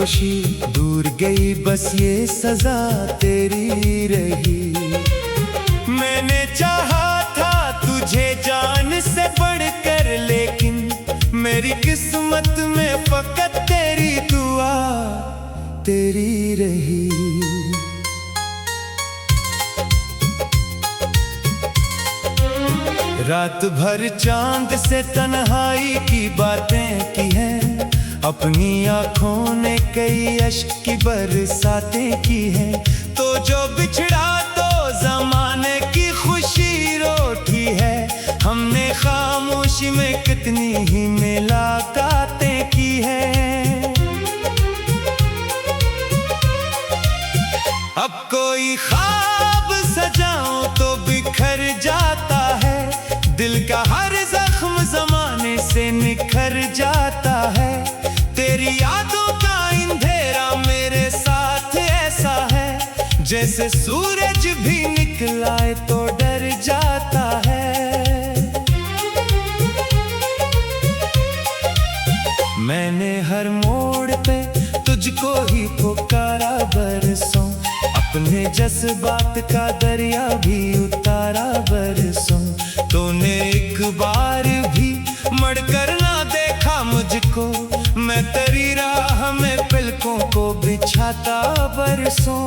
खुशी दूर गई, बस ये सजा तेरी रही। मैंने चाहा था तुझे जान से बढ़कर, लेकिन मेरी किस्मत में फकत तेरी दुआ तेरी रही। रात भर चांद से तन्हाई की बातें की हैं, अपनी आंखों ने कई अश्क की बरसातें की हैं। तो जो बिछड़ा तो जमाने की खुशी रोटी है, हमने खामोशी में कितनी ही मुलाकातें की हैं। अब कोई ख्वाब सजाऊं तो बिखर जाता है, दिल का हर जख्म जमाने से निखर जाता है। तेरी यादों का अंधेरा मेरे साथ ऐसा है, जैसे सूरज भी निकलाए तो डर जाता है। मैंने हर मोड़ पे तुझको ही पुकारा बरसों, अपने जज्बात का दरिया भी उतारा बरसों। तूने एक बार भी मुड़कर ना देखा मुझको, मैं तेरी राह में पलकों को बिछाता बरसों।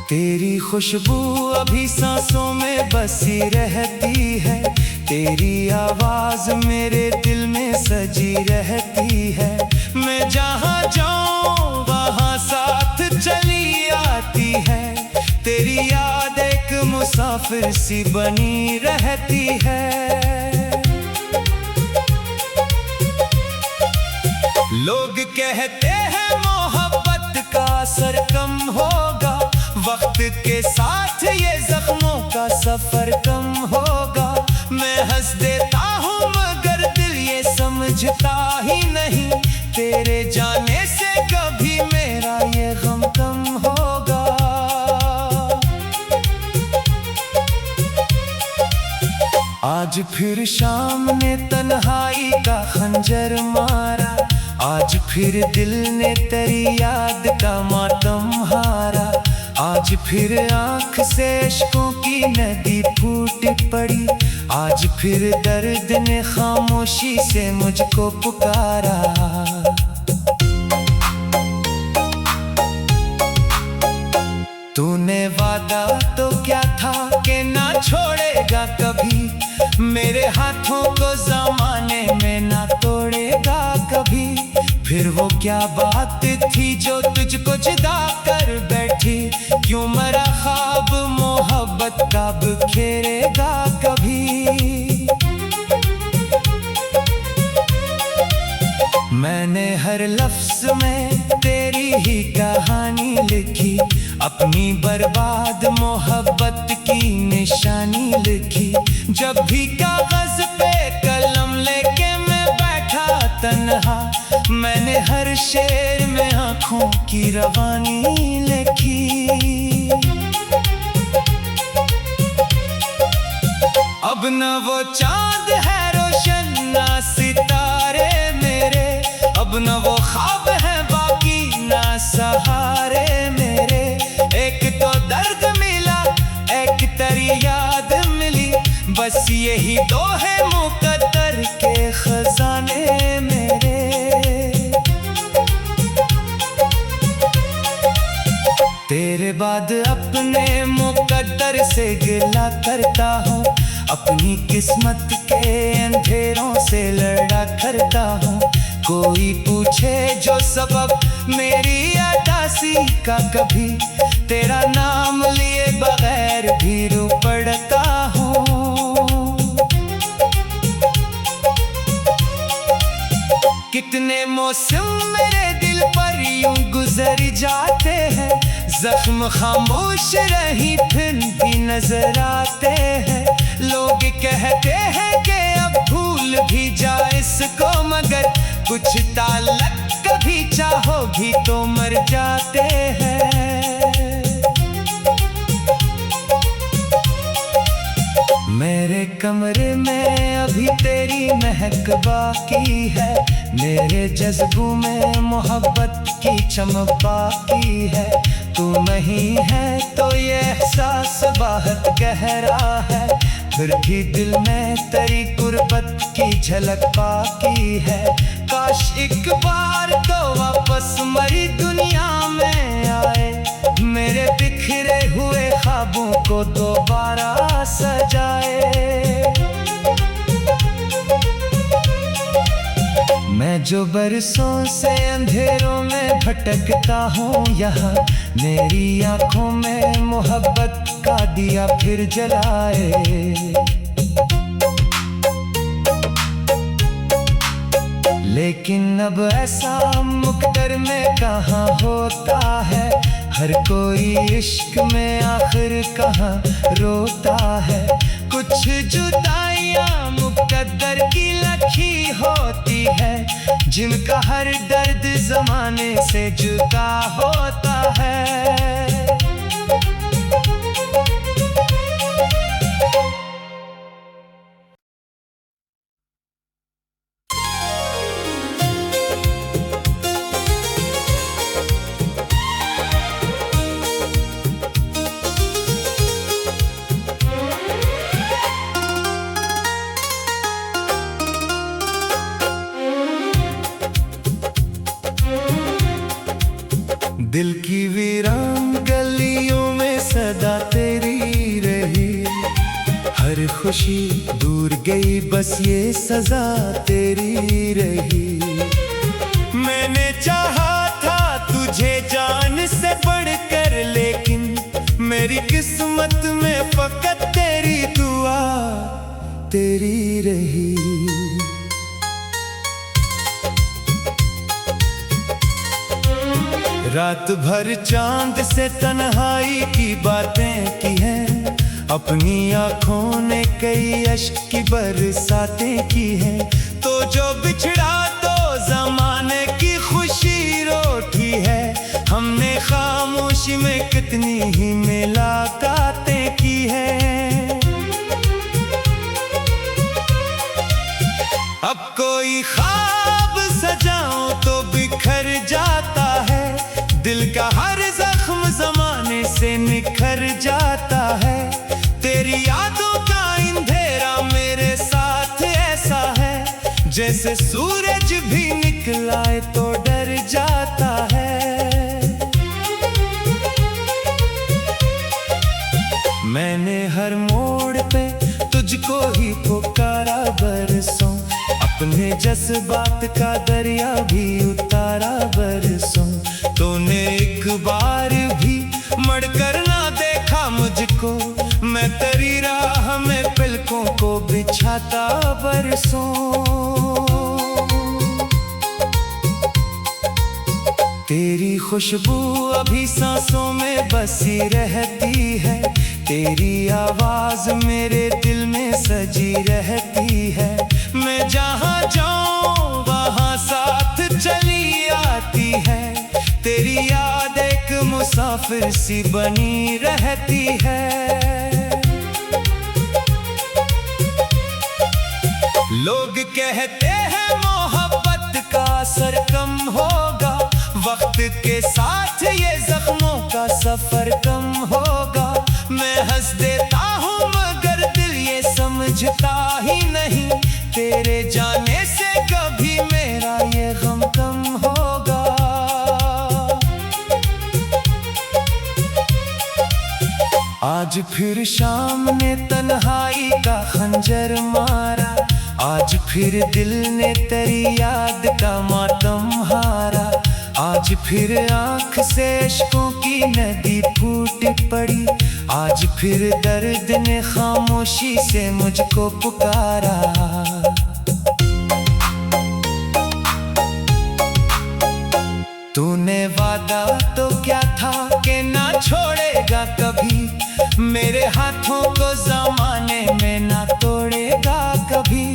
तेरी खुशबू अभी सांसों में बसी रहती है, तेरी आवाज मेरे दिल में सजी रहती है। मैं जहाँ जाऊँ वहाँ साथ चली आती है, तेरी याद एक मुसाफिर सी बनी रहती है। लोग कहते हैं मोहब्बत का असर कम होगा, वक्त के साथ ये जख्मों का सफर कम होगा। मैं हंस देता हूँ मगर दिल ये समझता ही नहीं, तेरे जाने से कभी मेरा ये गम कम होगा। आज फिर शाम ने तन्हाई का खंजर मारा, आज फिर दिल ने तेरी याद का मातम हारा। आज फिर आँख से इश्कों की नदी फूट पड़ी, आज फिर दर्द ने खामोशी से मुझको पुकारा। तूने वादा तो क्या था कि ना छोड़ेगा कभी, मेरे हाथों को ज़माने में ना तोड़ेगा कभी। फिर वो क्या बात थी जो तुझको जुदा कर बैठी, क्यों मरा ख्वाब मोहब्बत का बिखेरेगा कभी। मैंने हर लफ्ज में तेरी ही कहानी लिखी, अपनी बर्बाद मोहब्बत की निशानी लिखी। जब भी कागज पे कलम लेके मैं बैठा तन्हा, मैंने हर शेर में आँखों की रवानी लिखी। अब न वो चांद है रोशन ना सितारे मेरे, अब न वो ख्वाब है बाकी ना सहारे मेरे। एक तो दर्द मिला एक तेरी याद मिली, बस यही दो है मुकद्दर के खजाने मेरे। तेरे बाद अपने मुकद्दर से गिला करता हूँ, अपनी किस्मत के अंधेरों से लड़ा करता हूँ। कोई पूछे जो सबब मेरी उदासी का, कभी तेरा नाम लिए बगैर भी रो पड़ता हूँ। कितने मौसम मेरे दिल पर यूं गुजर जाते हैं, जख्म खामोश रही फिर भी नजर आते हैं। लोग कहते हैं कि अब भूल भी जा इसको, मगर कुछ ताल्लुक कभी चाहोगी तो मर जाते हैं। मेरे कमरे में अब अभी तेरी महक बाकी है, मेरे जज्बों में मोहब्बत की चमक बाकी है। तू नहीं है तो ये एहसास बहुत गहरा है, फिर भी दिल में तेरी गुर्बत की झलक बाकी है। काश एक बार तो वापस मरी दुनिया में आए, मेरे बिखरे हुए ख्वाबों को दोबारा सजाए। मैं जो बरसों से अंधेरों में भटकता हूँ, यहाँ मेरी आंखों में मोहब्बत का दिया फिर जलाए। लेकिन अब ऐसा मुक़द्दर में कहाँ होता है, हर कोई इश्क में आखिर कहाँ रोता है। कुछ जुदाइयाँ मुक़द्दर की लिखी होती है, जिनका हर दर्द ज़माने से जुदा होता है। दिल की वीरान गलियों में सदा तेरी रही, हर खुशी दूर गई बस ये सजा तेरी रही। मैंने चाहा था तुझे जान से बढ़कर, लेकिन मेरी किस्मत में फकत तेरी दुआ तेरी रही। रात भर चांद से तन्हाई की बातें की हैं, अपनी आँखों ने कई अश्क की बरसातें की हैं। तो जो बिछड़ा तो ज़माने की खुशी रोकी है, हमने खामोशी में कितनी ही मुलाकातें की हैं। अब कोई ख्वाब सजाऊं तो बिखर जाता है, दिल का हर जख्म ज़माने से निखर जाता है। तेरी यादों का अंधेरा मेरे साथ ऐसा है, जैसे सूरज भी निकलाए तो डर जाता है। मैंने हर मोड़ पे तुझको ही पुकारा बरसों, अपने जज्बात का दरिया भी उतारा बरसों। तूने एक बार भी मुड़कर ना देखा मुझको, मैं तेरी राह में पलकों को बिछाता बरसों। तेरी खुशबू अभी सांसों में बसी रहती है, तेरी आवाज मेरे दिल में सजी रहती है। मैं जहाँ जाऊँ वहाँ साथ चली आती है, तेरी याद एक मुसाफिर सी बनी रहती है। लोग कहते हैं मोहब्बत का असर कम होगा, वक्त के साथ ये जख्मों का सफर कम होगा। मैं हंस देता हूँ मगर दिल ये समझता ही नहीं, तेरे जाने से कभी मेरा ये गम कम होगा। आज फिर शाम ने तन्हाई का खंजर मारा, आज फिर दिल ने तेरी याद का मातम हारा। आज फिर आँख से इश्कों की नदी फूट पड़ी, आज फिर दर्द ने खामोशी से मुझको पुकारा। तूने वादा तो क्या था कि ना छोड़ेगा कभी, मेरे हाथों को ज़माने में ना तोड़ेगा कभी।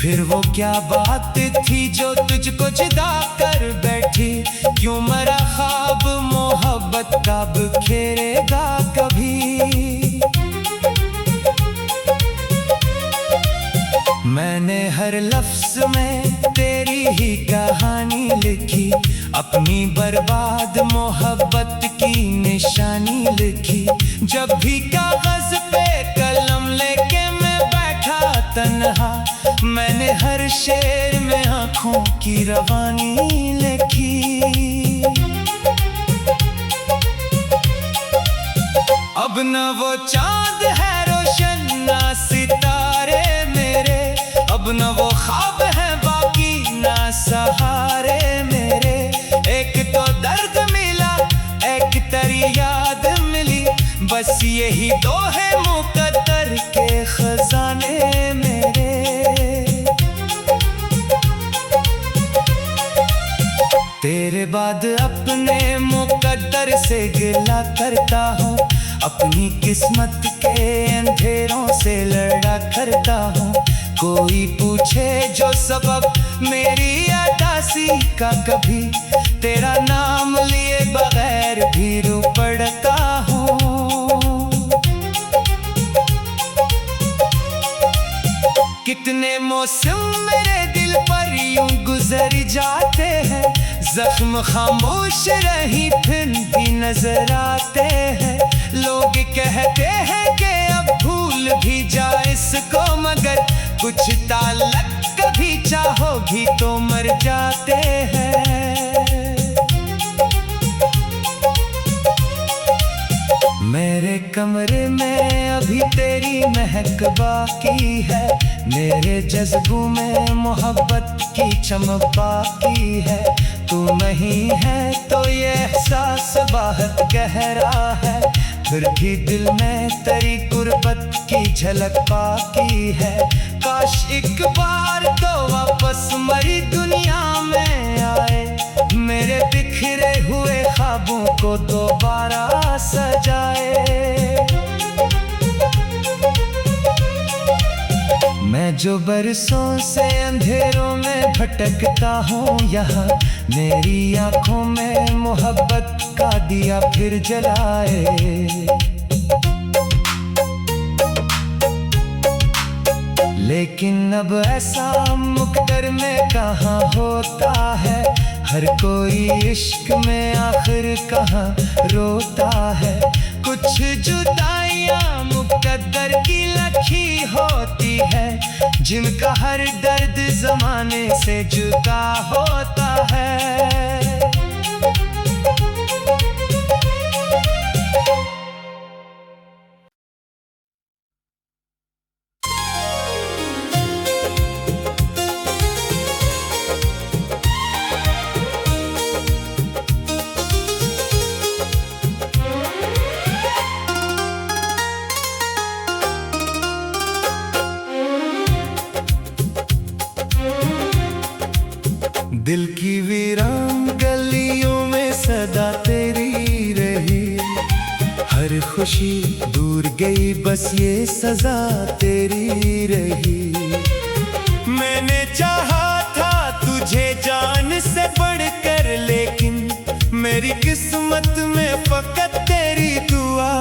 फिर वो क्या बात थी जो तुझको जुदा कर बैठी, क्यों मरा ख्वाब मोहब्बत का बिखेरेगा कभी। मैंने मैंने हर लफ्ज में तेरी ही कहानी लिखी, अपनी बर्बाद मोहब्बत की निशानी लिखी। जब भी कागज पे कलम लेके मैं बैठा तन्हा, मैंने हर शेर में आँखों की रवानी लिखी। अब न वो चांद है रोशन ना सितारे मेरे, अब न वो ख्वाब है बाकी ना सहारे मेरे। एक तो दर्द मिला, एक तेरी याद मिली, बस यही दो है मुकद्दर के खजाने मेरे। तेरे बाद अपने मुकद्दर से गिला करता हूँ, अपनी किस्मत के अंधेरों से लड़ा करता हूँ। कोई पूछे जो सबब मेरी उदासी का, कभी तेरा नाम लिए बगैर भी रो पड़ता हूँ। कितने मौसम मेरे दिल पर यूं गुजर जाते हैं, जख्म खामोश रही फिर भी नजर आते हैं। लोग कहते हैं कि अब भूल भी जा इसको, मगर कुछ ताल्लुक कभी चाहोगी तो मर जाते हैं। मेरे कमरे में अभी तेरी महक बाकी है, मेरे जज्बों में मोहब्बत की चमक बाकी है। तू नहीं है तो ये एहसास बहुत गहरा है, फिर भी दिल में तेरी गुर्बत की झलक बाकी है। काश एक बार तो वापस मरी दुनिया में आए, मेरे बिखरे हुए ख्वाबों को दोबारा सजाए। मैं जो बरसों से अंधेरों में भटकता हूँ यहाँ, मेरी आँखों में मोहब्बत का दिया फिर जलाए। लेकिन अब ऐसा मुकद्दर में कहाँ होता है, हर कोई इश्क में आखिर कहाँ रोता है। कुछ जुदाइयाँ मुकद्दर की लखी होती है, जिनका हर दर्द जमाने से जुदा होता है। दिल की वीरान गलियों में सदा तेरी रही, हर खुशी दूर गई बस ये सजा तेरी रही। मैंने चाहा था तुझे जान से बढ़कर, लेकिन मेरी किस्मत में फकत तेरी दुआ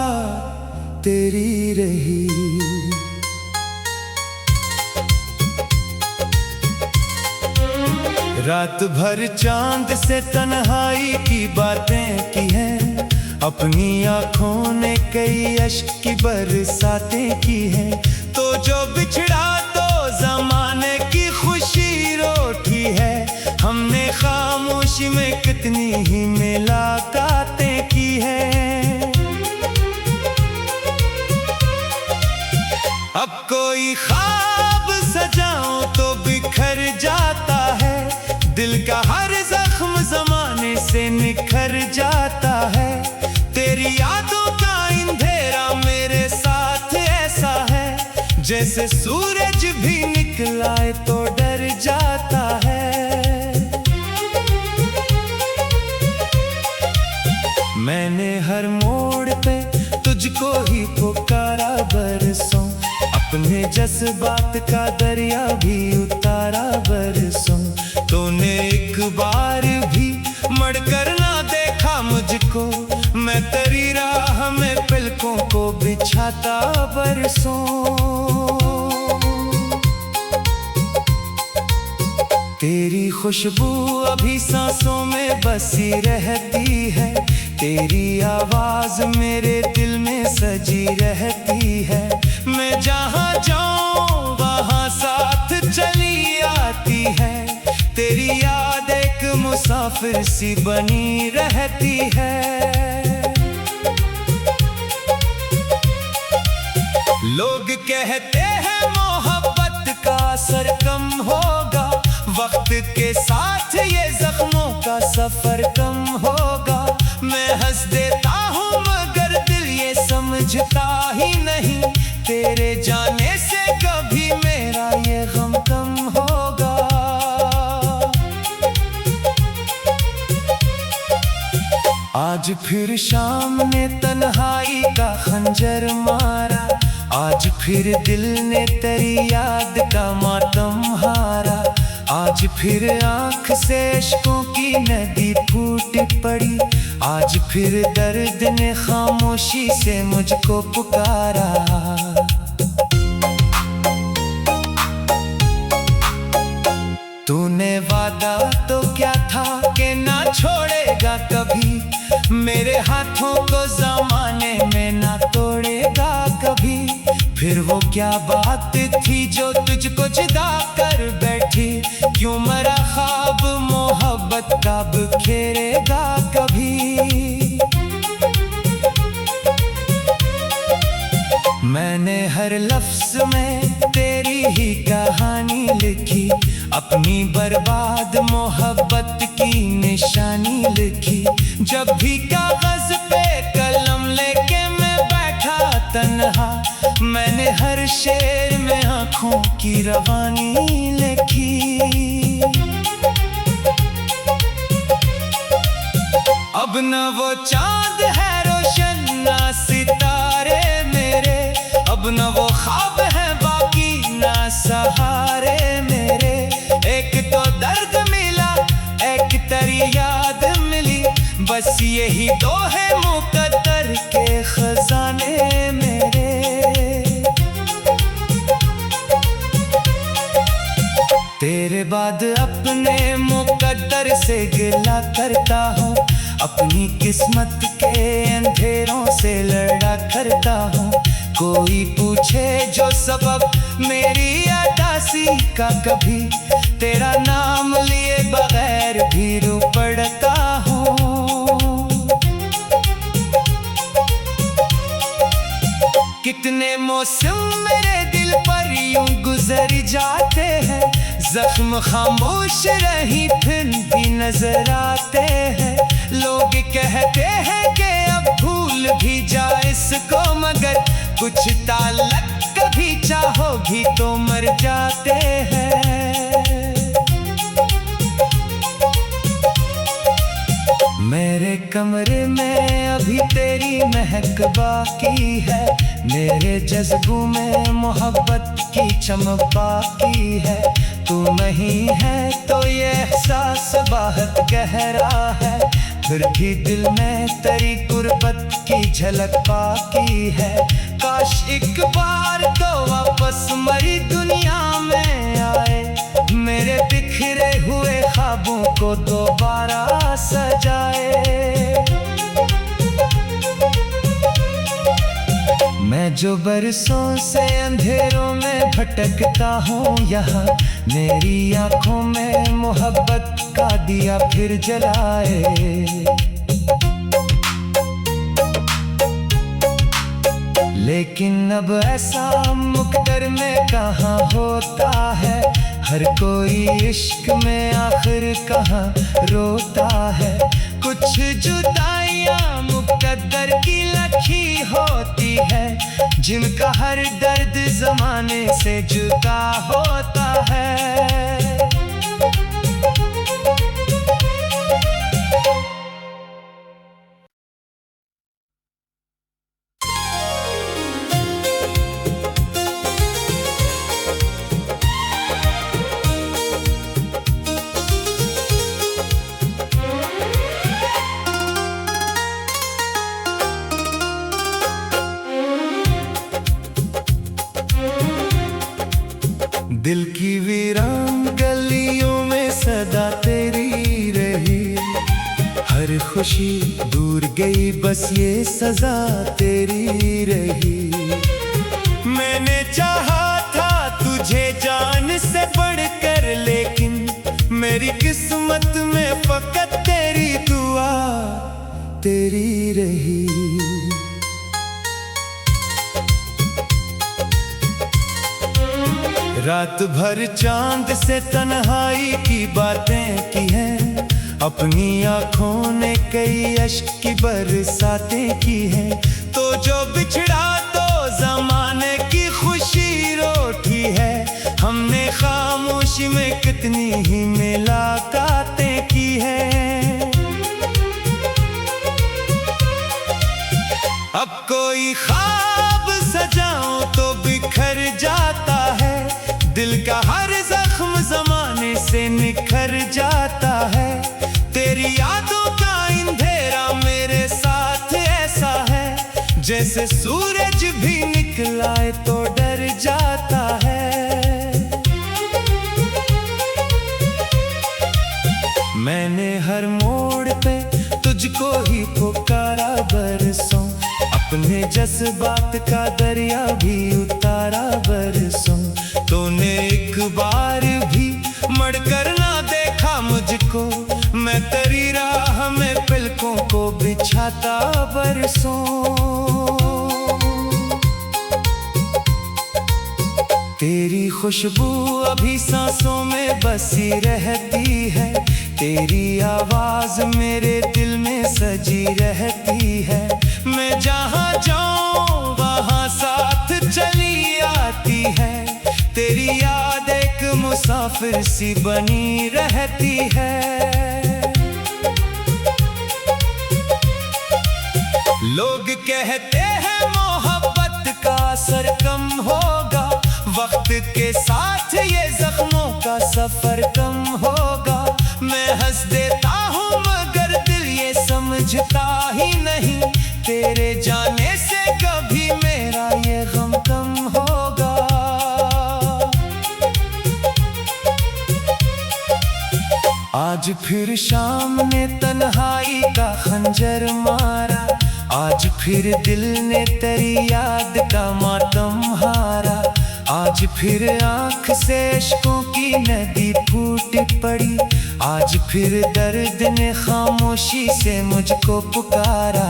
तेरी रही। रात भर चांद से तन्हाई की बातें की हैं, अपनी आँखों ने कई अश्क की बरसातें की हैं। तो जो बिछड़ा तो जमाने की खुशी रोटी है, हमने खामोशी में कितनी ही मुलाकातें की हैं। अब कोई ख्वाब सजाऊं तो बिखर जाता है, दिल का हर जख्म जमाने से निखर जाता है। तेरी यादों का अंधेरा मेरे साथ ऐसा है, जैसे सूरज भी निकलाए तो डर जाता है। मैंने हर मोड़ पे तुझको ही पुकारा बरसों, अपने जज्बात का दरिया भी उतारा बरसों। तूने एक बार भी मड़कर ना देखा मुझको, मैं तेरी राह में पलकों को बिछाता बरसों। खुशबू अभी सांसों में बसी रहती है, तेरी आवाज मेरे दिल में सजी रहती है। मैं जहाँ जाऊँ वहाँ साथ चली आती है, तेरी याद एक मुसाफिर सी बनी रहती है। लोग कहते हैं मोहब्बत का असर कम होगा, वक्त के साथ ये जख्मों का सफर कम होगा। मैं हंस देता हूँ मगर दिल ये समझता ही नहीं, तेरे जाने से कभी मेरा ये गम कम होगा। आज फिर शाम ने तन्हाई का खंजर मारा, आज फिर दिल ने तेरी याद का मातम हारा। आज फिर आँख से इश्कों की नदी फूट पड़ी, आज फिर दर्द ने खामोशी से मुझको पुकारा। तूने वादा तो क्या था कि ना छोड़ेगा कभी, मेरे हाथों को ज़माने में ना तोड़ेगा कभी। फिर वो क्या बात थी जो तुझको जुदा कर बैठी, क्यों मरा ख्वाब मोहब्बत का बिखेरेगा कभी। मैंने हर लफ्ज में तेरी ही कहानी लिखी, अपनी बर्बाद मोहब्बत की निशानी लिखी। जब भी कागज पे कलम लेके मैं बैठा तन्हा, मैंने हर शेर में आँखों की रवानी लिखी। अब न वो चांद है रोशन ना सितारे मेरे, अब न वो ख्वाब है बाकी ना सहारे मेरे। एक तो दर्द मिला एक तेरी याद मिली, बस यही तो है मुकद्दर के खजाने मेरे। तेरे बाद अपने मुकद्दर से गिला करता हूँ, अपनी किस्मत के अंधेरों से लड़ा करता हूँ। कोई पूछे जो सबब मेरी उदासी का, कभी तेरा नाम लिए बगैर भी रो पड़ता हूँ। कितने मौसम मेरे दिल पर यूं गुजर जाते हैं, जख्म खामोश रही फिर भी नजर आते हैं। लोग कहते हैं कि अब भूल भी जा इसको, मगर कुछ ताल्लुक कभी चाहोगी तो मर जाते हैं। मेरे कमरे में अभी तेरी महक बाकी है, मेरे जज्बों में मोहब्बत की चमक बाकी है। तू नहीं है तो ये एहसास बहुत गहरा है, फिर भी दिल में तेरी गुर्बत की झलक बाकी है। काश एक बार तो वापस मरी दुनिया में आए, मेरे बिखरे हुए ख्वाबों को दोबारा सजाए। मैं जो बरसों से अंधेरों में भटकता हूँ यहाँ, मेरी आंखों में मोहब्बत का दिया फिर जलाए। लेकिन अब ऐसा मुकद्दर में कहाँ होता है, हर कोई इश्क में आखिर कहाँ रोता है। कुछ जुदाइयाँ मुकद्दर की लखी होती है, जिनका हर दर्द जमाने से जुदा होता है। दिल की वीरान गली हर खुशी दूर गई, बस ये सजा तेरी रही। मैंने चाहा था तुझे जान से बढ़कर, लेकिन मेरी किस्मत में फकत तेरी दुआ तेरी रही। रात भर चांद से तन्हाई की बातें की हैं, अपनी आंखों ने कई अश्क की बरसातें की हैं। तो जो बिछड़ा तो जमाने की खुशी रोटी है, हमने खामोशी में कितनी ही मुलाकातें की हैं। अब कोई ख्वाब सजाऊं तो बिखर जाता है, दिल का हर जख्म जमाने से निखर जाता है। तेरी यादों का अंधेरा मेरे साथ ऐसा है, जैसे सूरज भी निकलाए तो डर जाता है। मैंने हर मोड़ पे तुझको ही पुकारा बरसों, अपने जज्बात का दरिया भी उतारा बरसों। तूने एक बार भी मुड़कर ना देखा मुझको, मैं तेरी राह में पलकों को बिछाता बरसों। तेरी खुशबू अभी सांसों में बसी रहती है, तेरी आवाज मेरे दिल में सजी रहती है। मैं जहाँ जाऊँ वहाँ साथ चली आती है, तेरी याद एक मुसाफिर सी बनी रहती है। लोग कहते हैं मोहब्बत का असर कम होगा, वक्त के साथ ये जख्मों का सफर कम होगा। मैं हंस देता हूँ मगर दिल ये समझता ही नहीं, तेरे जाने से कभी मेरा ये गम कम होगा। आज फिर शाम ने तन्हाई का खंजर मारा, आज फिर दिल ने तेरी याद का मातम हारा। आज फिर आँख से इश्कों की नदी फूट पड़ी, आज फिर दर्द ने खामोशी से मुझको पुकारा।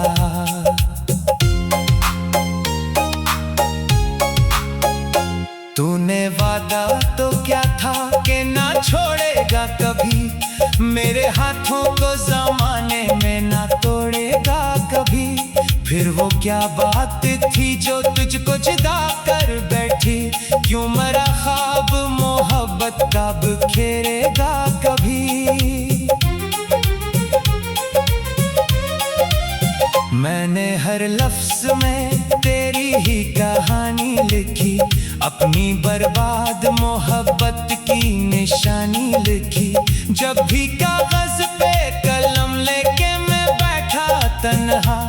तूने वादा तो क्या था कि ना छोड़ेगा कभी, मेरे हाथों को जमाने में ना तोड़ेगा कभी। फिर वो क्या बात थी जो तुझको जुदा कर बैठी, क्यों मरा ख्वाब मोहब्बत का बिखेरेगा कभी। मैंने हर लफ्ज में तेरी ही कहानी लिखी, अपनी बर्बाद मोहब्बत की निशानी लिखी। जब भी कागज पे कलम लेके मैं बैठा तन्हा,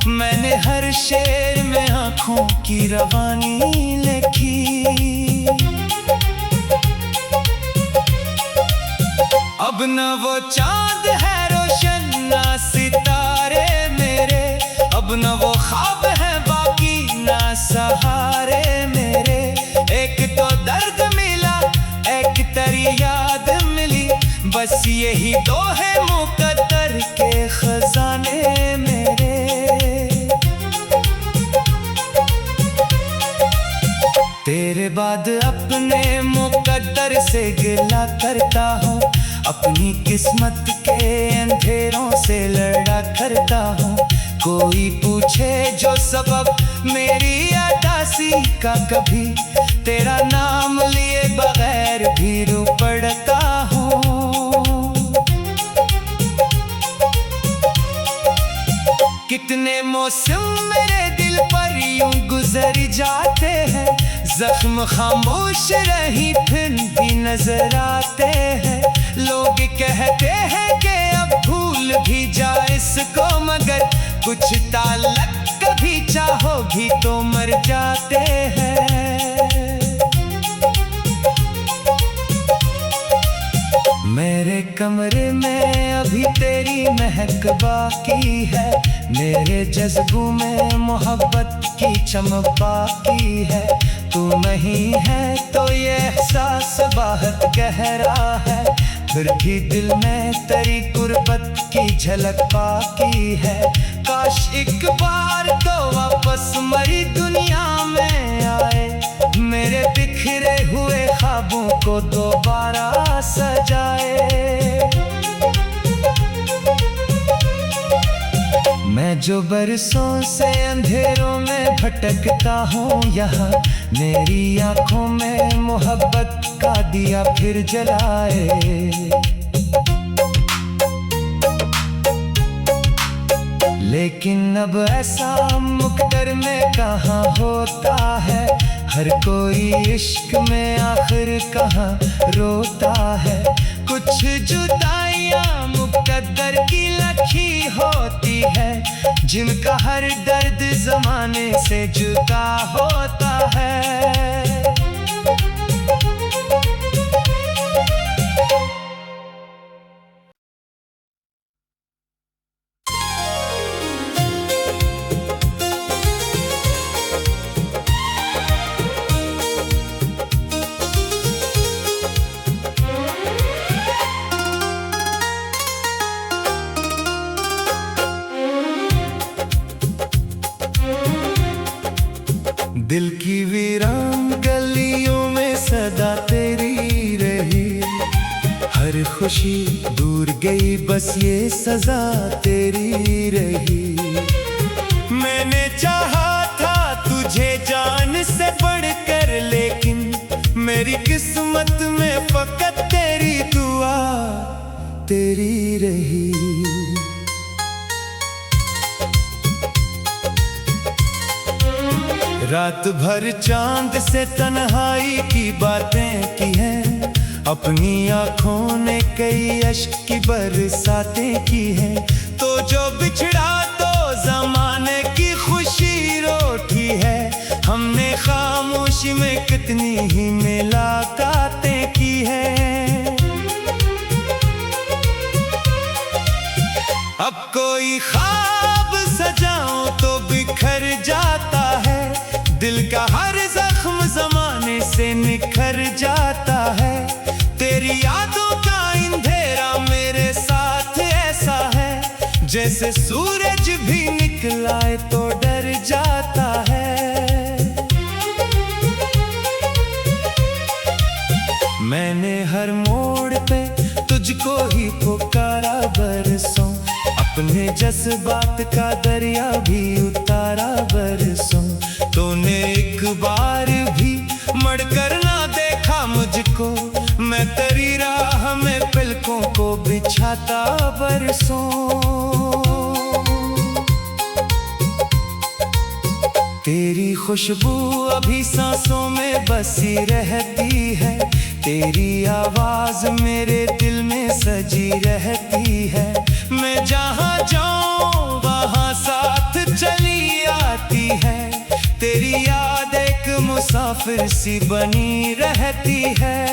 मैंने हर शेर में आँखों की रवानी लिखी। अब न वो चांद है रोशन ना सितारे मेरे, अब न वो ख्वाब है बाकी ना सहारे मेरे। एक तो दर्द मिला एक तेरी याद मिली, बस यही तो है मुकद्दर के खजाने मेरे। तेरे बाद अपने मुकद्दर से गिला करता हूँ, अपनी किस्मत के अंधेरों से लड़ा करता हूँ। कोई पूछे जो सबब मेरी उदासी का, कभी तेरा नाम लिए बगैर भी रो पड़ता हूँ। कितने मौसम मेरे दिल पर यूं गुजर जाते हैं, जख्म खामोश रही फिर भी नजर आते हैं। लोग कहते हैं कि अब भूल भी जा इसको, मगर कुछ ताल्लुक कभी चाहोगी तो मर जाते हैं। मेरे कमरे में अब अभी तेरी महक बाकी है, मेरे जज्बों में मोहब्बत की चमक बाकी है। तू नहीं है तो ये एहसास बहुत गहरा है, फिर भी दिल में तेरी गुर्बत की झलक बाकी है। काश एक बार तो वापस मरी दुनिया में आए, मेरे बिखरे हुए ख्वाबों को दोबारा सजाए। मैं जो बरसों से अंधेरों में भटकता हूँ, यहाँ मेरी आंखों में मोहब्बत का दिया फिर जलाए। लेकिन अब ऐसा मुकद्दर में कहाँ होता है, हर कोई इश्क में आखिर कहाँ रोता है। कुछ जुदाइयाँ मुकद्दर की लखी होती है, जिनका हर दर्द जमाने से जुदा होता है। दिल की वीरान गलियों में सदा तेरी रही, हर खुशी दूर गई बस ये सजा तेरी रही। मैंने चाहा था तुझे जान से बढ़कर, लेकिन मेरी किस्मत में फकत तेरी दुआ तेरी रही। रात भर चांद से तन्हाई की बातें की हैं, अपनी आंखों ने कई अश्क की बरसातें की हैं। तो जो बिछड़ा तो जमाने की खुशी रोटी है, हमने खामोशी में कितनी ही मुलाकातें की हैं। अब कोई ख्वाब सजाऊं तो बिखर जाता है, दिल का हर जख्म जमाने से निखर जाता है। तेरी यादों का अंधेरा मेरे साथ ऐसा है, जैसे सूरज भी निकला तो डर जाता है। मैंने हर मोड़ पे तुझको ही पुकारा बरसों, अपने जज्बात का दरिया भी उतारा बरसों। तूने एक बार भी मुड़कर ना देखा मुझको, मैं तेरी राह में पलकों को बिछाता बरसों। तेरी खुशबू अभी सांसों में बसी रहती है, तेरी आवाज मेरे दिल में सजी रहती है। मैं जहाँ जाऊँ वहाँ साथ चली आती है, तेरी याद एक मुसाफिर सी बनी रहती है।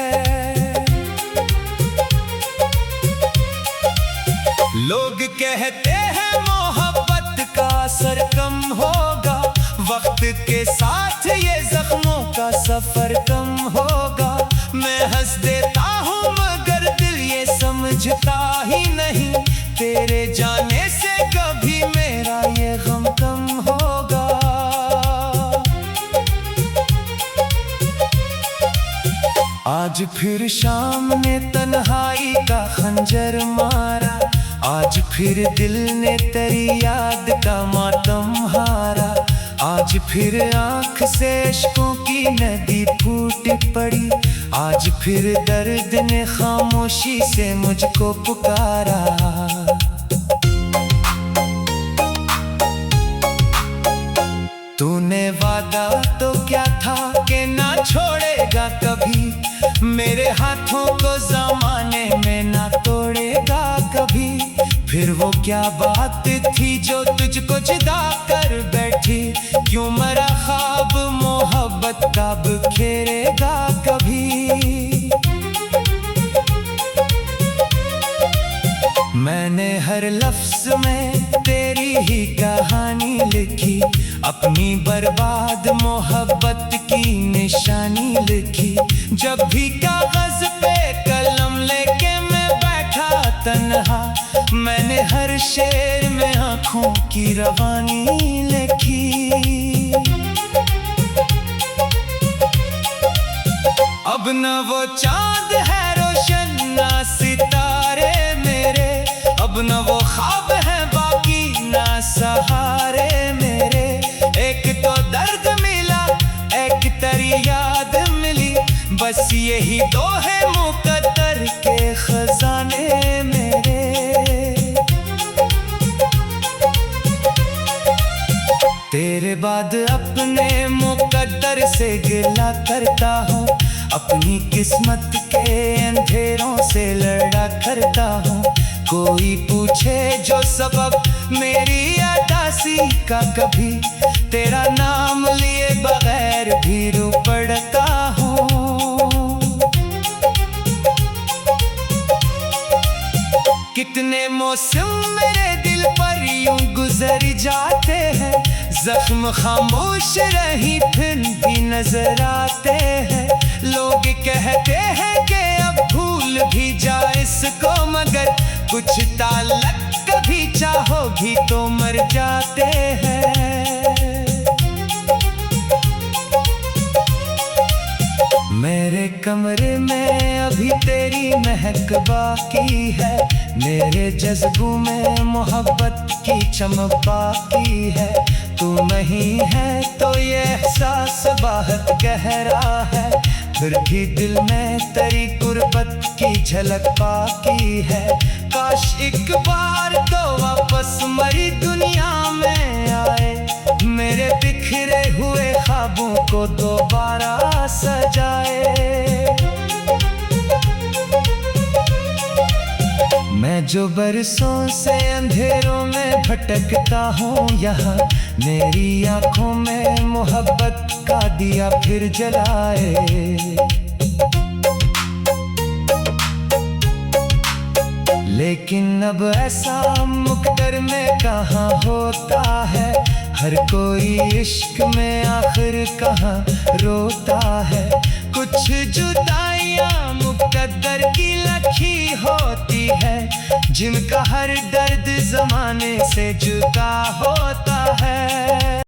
लोग कहते हैं मोहब्बत का असर कम होगा, वक्त के साथ ये जख्मों का सफर कम होगा। मैं हंस देता हूँ मगर दिल ये समझता ही नहीं, तेरे जाने से कभी मेरा ये गम कम होगा। आज फिर शाम ने तन्हाई का खंजर मारा, आज फिर दिल ने तेरी याद का मातम हारा। आज फिर आँख से इश्कों की नदी फूट पड़ी, आज फिर दर्द ने खामोशी से मुझको पुकारा। तूने वादा तो क्या था कि ना छोड़ेगा कभी, मेरे हाथों को जमाने में ना तोड़ेगा कभी। फिर वो क्या बात थी जो तुझको जुदा कर बैठी, क्यों मरा ख्वाब मोहब्बत का बिखेरेगा कभी। मैंने हर लफ्ज में तेरी ही कहानी लिखी, अपनी बर्बाद मोहब्बत की निशानी लिखी। जब भी कागज पे कलम लेके मैं बैठा तन्हा, मैंने हर शेर में आंखों की रवानी लिखी। अब न वो चांद है रोशन ना सितारे मेरे, अब न वो ख्वाब है बाकी ना सहारे मेरे। एक तो दर्द मिला, एक तेरी याद मिली, बस यही दो है मुकद्दर के खजाने मेरे। तेरे बाद अपने मुकद्दर से गिला करता हूँ, अपनी किस्मत के अंधेरों से लड़ा करता हूँ। कोई पूछे जो सबब मेरी उदासी का, कभी तेरा नाम लिए बगैर भी रो पड़ता हूँ। कितने मौसम मेरे दिल पर यूं गुजर जाते हैं, जख्म खामोश रही फिर भी नजर आते हैं। लोग कहते हैं कि अब भूल भी जा इसको, मगर कुछ ताल्लुक कभी चाहोगी तो मर जाते हैं। मेरे कमरे में अभी तेरी महक बाकी है, मेरे जज्बों में मोहब्बत की चमक बाकी है। तू नहीं है तो ये एहसास बहुत गहरा है, फिर भी दिल में तेरी गुर्बत की झलक बाकी है। काश एक बार तो वापस मरी दुनिया में आए, मेरे बिखरे हुए ख्वाबों को दोबारा सजाए। मैं जो बरसों से अंधेरों में भटकता हूँ, यहाँ मेरी आंखों में मोहब्बत का दिया फिर जलाए। लेकिन अब ऐसा मुकद्दर में कहाँ होता है, हर कोई इश्क में आखिर कहाँ रोता है। कुछ जुदाइयाँ मुकद्दर की लिखी होती है, जिनका हर दर्द जमाने से जुदा होता है।